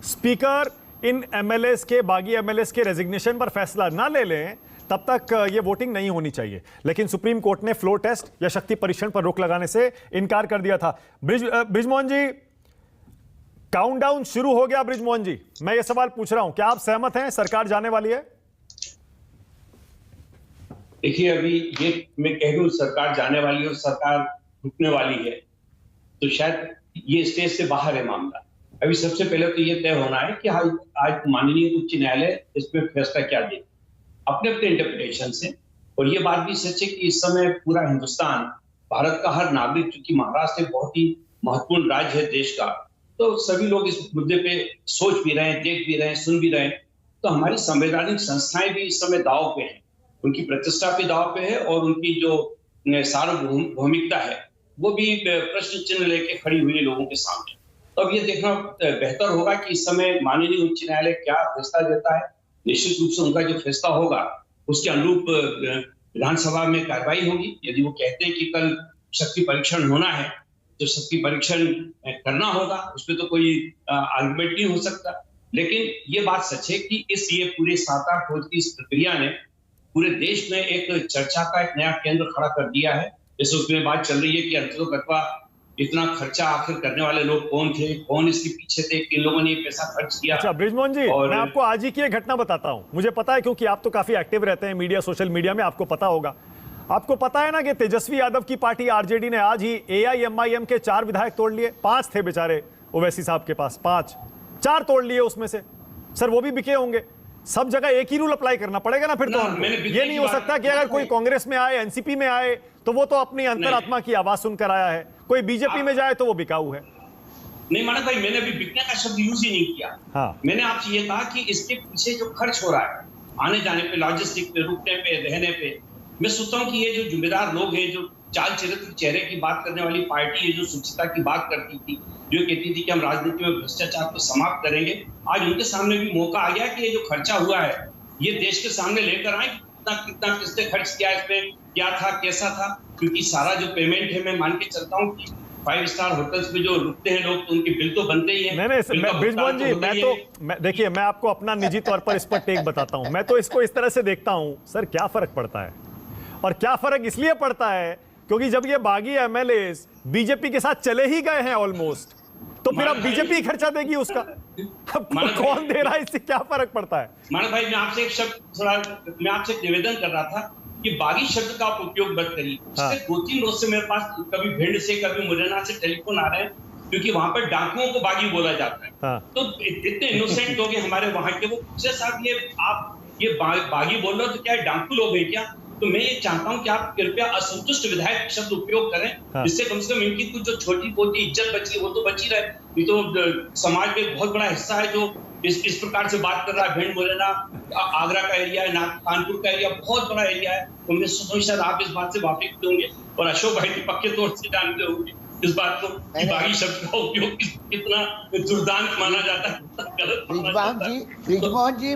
Speaker in MLAs के, बागी MLAs के रेजिग्नेशन पर फैसला ना ले लें तब तक ये वोटिंग नहीं होनी चाहिए। लेकिन सुप्रीम कोर्ट ने फ्लोर टेस्ट या शक्ति परीक्षण पर रोक लगाने से इनकार कर दिया था। बृजमोहन जी, काउंटडाउन शुरू हो गया। बृजमोहन जी, मैं ये सवाल पूछ रहा हूं, क्या आप सहमत हैं सरकार जाने वाली है? देखिए, अभी ये मैं कह दूं सरकार जाने वाली है और सरकार रुकने वाली है, तो शायद ये स्टेज से बाहर है मामला। अभी सबसे पहले तो ये तय होना है कि आज माननीय उच्च न्यायालय इसमें फैसला क्या दे अपने अपने इंटरप्रिटेशन से। और ये बात भी सच है कि इस समय पूरा हिंदुस्तान, भारत का हर नागरिक, चूंकि महाराष्ट्र एक बहुत ही महत्वपूर्ण राज्य है देश का, तो सभी लोग इस मुद्दे पे सोच भी रहे हैं, देख भी रहे हैं, सुन भी रहे हैं। तो हमारी संवैधानिक संस्थाएं भी इस समय दांव पे हैं, उनकी प्रतिष्ठा भी दांव पे है और उनकी जो सार्वभौमिकता है वो भी प्रश्न चिन्ह लेके खड़ी हुई है लोगों के सामने। तो अब ये देखना बेहतर होगा कि इस समय माननीय उच्च न्यायालय क्या फैसला देता है। निश्चित रूप से उनका जो फैसला होगा उसके अनुरूप विधानसभा में कार्रवाई होगी। यदि वो कहते हैं कि कल शक्ति परीक्षण होना है तो शक्ति परीक्षण करना होगा, उसमें तो कोई आर्गुमेंट नहीं हो सकता। लेकिन ये बात सच है कि ये पूरे 7-8 रोज की इस प्रक्रिया ने पूरे देश में एक चर्चा का एक नया केंद्र खड़ा कर दिया है। जैसे उसमें बात चल रही है कि अंततोगत्वा इतना खर्चा आखिर करने वाले लोग कौन थे, कौन इसके पीछे थे, किन लोगों ने ये पैसा खर्च किया। अच्छा बृजमोहन जी, मैं आपको आज ही की एक घटना बताता हूं। मुझे पता है क्योंकि आप तो काफी एक्टिव रहते हैं मीडिया, सोशल मीडिया में, आपको पता होगा। आपको पता है ना कि तेजस्वी यादव की पार्टी आरजेडी ने आज ही एआईएमआईएम के 4 विधायक तोड़ लिए। 5 थे बेचारे ओवैसी साहब के पास, 4 तोड़ लिए उसमें से। सर वो भी बिके होंगे। सब जगह एक ही रूल अप्लाई करना पड़ेगा ना फिर तो। ये नहीं हो सकता कि अगर कोई कांग्रेस में आए, एनसीपी में आए तो वो तो अपनी अंतरात्मा की आवाज सुनकर आया है, कोई बीजेपी में जाए तो वो बिकाऊ है। नहीं मानव भाई, मैंने अभी बिकने का शब्द यूज ही नहीं किया। हाँ। मैंने आपसे ये कहा कि इसके पीछे जो खर्च हो रहा है आने जाने पे, लॉजिस्टिक पे, रुकने पे, रहने पे, मैं सोचता हूँ कि ये जो जिम्मेदार लोग हैं, जो चाल चरित्र चेहरे की बात करने वाली पार्टी है, जो स्वच्छता की बात करती थी, जो कहती थी कि हम राजनीति में भ्रष्टाचार को समाप्त करेंगे, आज उनके सामने भी मौका आ गया कि ये जो खर्चा हुआ है ये देश के सामने लेकर आए। कितना किसने खर्च किया, इसमें क्या था, कैसा था। क्योंकि सारा जो पेमेंट है, मैं मान के चलता हूँ कि 5 स्टार होटल्स में जो रुकते हैं लोग तो उनके बिल तो बनते ही हैं। नहीं बृजमोहन जी, देखिए मैं आपको अपना निजी तौर पर इस पर टेक बताता हूं। मैं तो इसको इस तरह से देखता हूं, सर क्या फर्क पड़ता है, और क्या फर्क इसलिए पड़ता है क्योंकि जब ये बागी एमएलए बीजेपी के साथ चले ही गए हैं ऑलमोस्ट, तो फिर अब बीजेपी खर्चा देगी उसका। अब कौन दे रहा है, इससे क्या फर्क पड़ता है? मानव भाई, मैं आपसे एक निवेदन कर रहा था कि बागी शब्द का आप उपयोग मत करिए। हाँ। 2-3 रोज से मेरे पास कभी भिंड से, कभी मुरैना से टेलीफोन आ रहे हैं, क्योंकि वहां पर डाकुओं को बागी बोला जाता है। हाँ। तो इतने इनोसेंट लोग हैं हमारे वहां के, वो पूछे साहब ये बागी बोल रहे हो तो क्या डाकू लोग हैं क्या? तो मैं ये चाहता हूं कि आप कृपया असंतुष्ट विधायक शब्द उपयोग करें। हाँ। जिससे कम से कम इनकी कुछ जो छोटी मोटी इज्जत बची है वो तो बची रहे। ये तो समाज में बहुत बड़ा हिस्सा है जो इस प्रकार से बात कर रहा है। भिंड, मुरैना, आगरा का एरिया है, कानपुर का एरिया बहुत बड़ा एरिया है। तो मैं सोचता हूं शायद आप इस बात से वाकिफ होंगे और अशोक भाई भी पक्के तौर से जानते होंगे इस बात को कि बागी शब्द का उपयोग कितना दुर्दांत माना जाता है, गलत माना जाता है। बृजमोहन जी